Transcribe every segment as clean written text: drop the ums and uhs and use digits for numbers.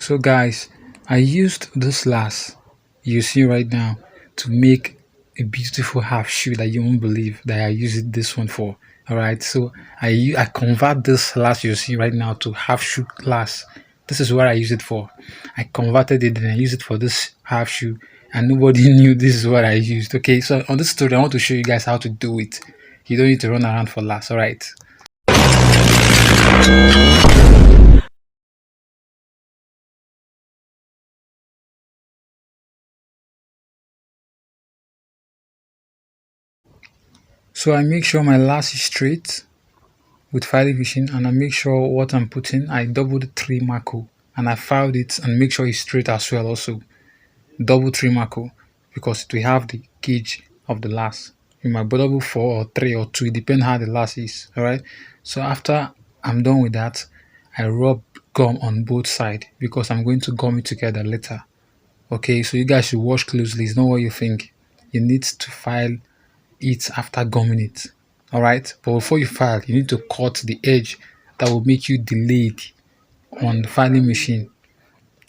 So guys, I used this last you see right now to make a beautiful half shoe that you won't believe that I used this one for. All right, so I convert this last you see right now to half shoe glass. This is what I use it for. I converted it and I use it for this half shoe, and nobody knew this is what I used. Okay, so on this story, I want to show you guys how to do it. You don't need to run around for last. All right. So I make sure my last is straight with filing machine, and I make sure what I'm putting, I double the three marco and I filed it and make sure it's straight as well. Also double three marco because it will have the gauge of the last. You might double 4 or 3 or 2, it depends how the last is. All right, so after I'm done with that, I rub gum on both sides because I'm going to gum it together later. Okay, so you guys should watch closely. It's not what you think. You need to file it after gumming it. All right, but before you file, you need to cut the edge that will make you delayed on the filing machine.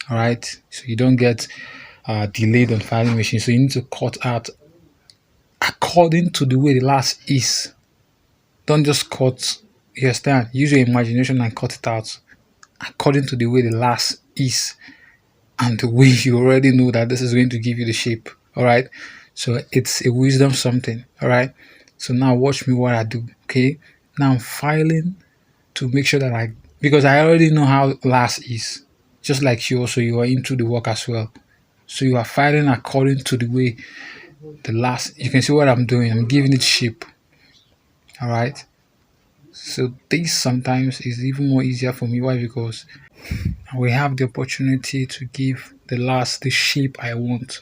All right, so you don't get delayed on filing machine. So you need to cut out according to the way the last is. Don't just cut. You understand? Use your imagination and cut it out according to the way the last is and the way you already know that this is going to give you the shape. All right, so it's a wisdom something. All right, so now watch me what I do. Okay, now I'm filing to make sure that because I already know how last is, just like you also, you are into the work as well, so you are filing according to the way the last. You can see what I'm doing. I'm giving it shape. All right, so this sometimes is even more easier for me. Why? Because we have the opportunity to give the last the shape I want,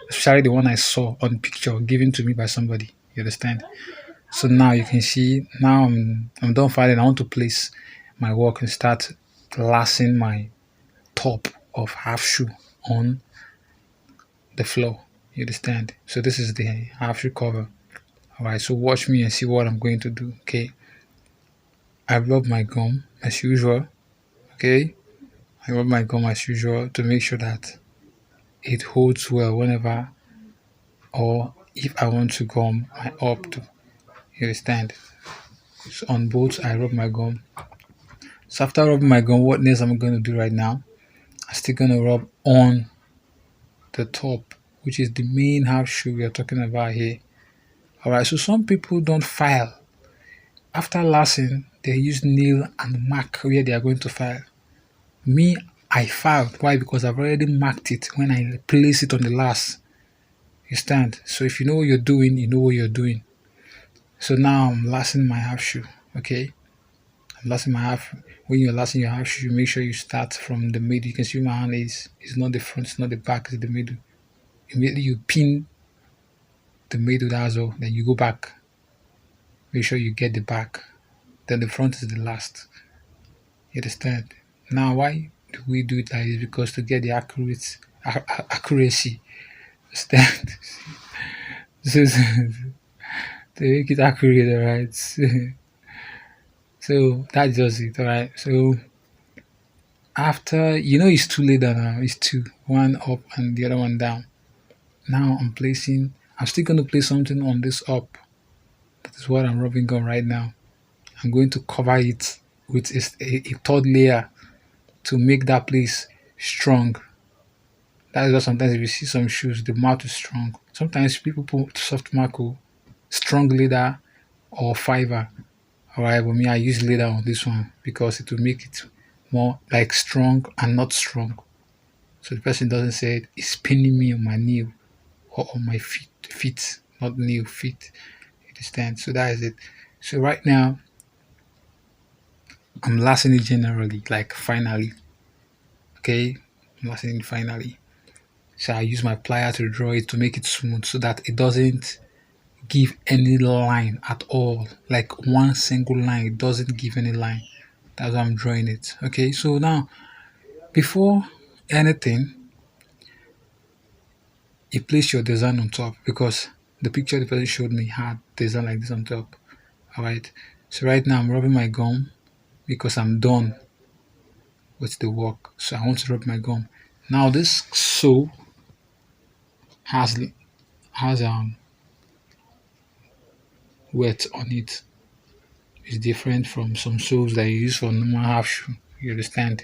especially the one I saw on picture given to me by somebody. You understand? So now you can see, now I'm done filing. I want to place my work and start lasting my top of half shoe on the floor. You understand? So this is the half shoe cover. All right, so watch me and see what I'm going to do. Okay, I rub my gum as usual. Okay, I rub my gum as usual to make sure that it holds well whenever or if I want to gum my up to. You understand? So on both, I rub my gum. So after rubbing my gum, what next I'm going to do right now? I'm still going to rub on the top, which is the main half shoe we are talking about here. All right. So some people don't file after lashing. They use nail and mark where they are going to file. Me, I filed. Why? Because I've already marked it when I place it on the last. You stand. So if you know what you're doing, you know what you're doing. So now I'm lashing my half shoe. Okay. I'm lashing my half. When you're lashing your half shoe, make sure you start from the middle. You can see my hand is it's not the front, it's not the back, it's the middle. Immediately you pin the middle, that's all. Then you go back. Make sure you get the back. Then the front is the last. You understand? Now why do we do it like this? Because to get the accuracy. Understand? So to make it accurate, alright. So that's just it, alright. So after it's two later now, it's two, one up and the other one down. Now I'm still gonna place something on this up. That is what I'm rubbing on right now. I'm going to cover it with a third layer to make that place strong. That is why sometimes if you see some shoes, the mouth is strong. Sometimes people put soft marco, strong leather or fiber. Alright, but me I use leather on this one because it will make it more like strong and not strong. So the person doesn't say it's pinning me on my knee or on my feet, not knee, feet. You understand? So that is it. So right now I'm lasting it generally, like finally. Okay, I'm lasting it finally. So I use my plier to draw it to make it smooth so that it doesn't give any line at all. Like one single line, it doesn't give any line. That's how I'm drawing it. Okay, so now before anything, you place your design on top because the picture the person showed me had design like this on top. Alright. So right now I'm rubbing my gum because I'm done with the work. So I want to rub my gum. Now this sole has has wet on it. It's different from some soles that you use for normal half shoe. You understand?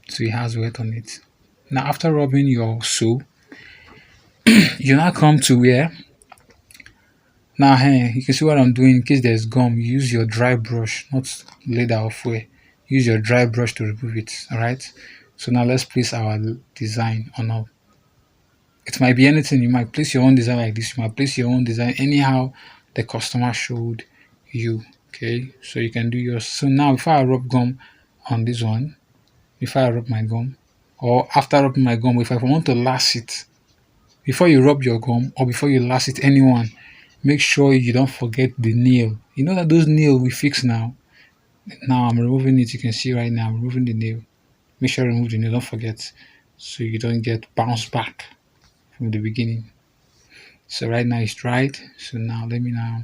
So it has wet on it. Now after rubbing your sole, you now come to where now hey, you can see what I'm doing. In case there's gum, you use your dry brush, not leather or foil. Use your dry brush to remove it. Alright. So now let's place our design on our. It might be anything. You might place your own design like this. You might place your own design anyhow the customer showed you. Okay. So you can do yours. So now if I rub gum on this one, if I rub my gum, or after rubbing my gum, if I want to last it, before you rub your gum or before you last it anyone, make sure you don't forget the nail. You know that those nail we fix now. Now I'm removing it. You can see right now I'm removing the nail. Make sure you remove the nail. Don't forget, so you don't get bounced back from the beginning. So right now it's dried. So now let me now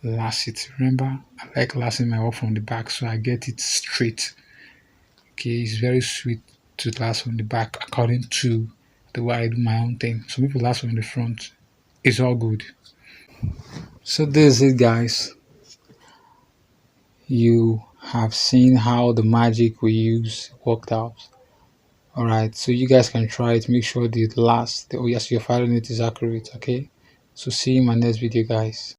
last it. Remember, I like lasting my work from the back so I get it straight. Okay, it's very sweet to last from the back according to the way I do my own thing. Some people last from the front. It's all good. So this is it, guys. You have seen how the magic we use worked out. Alright, so you guys can try it. Make sure the last, the yes, you're filing it is accurate. Okay, so see you in my next video, guys.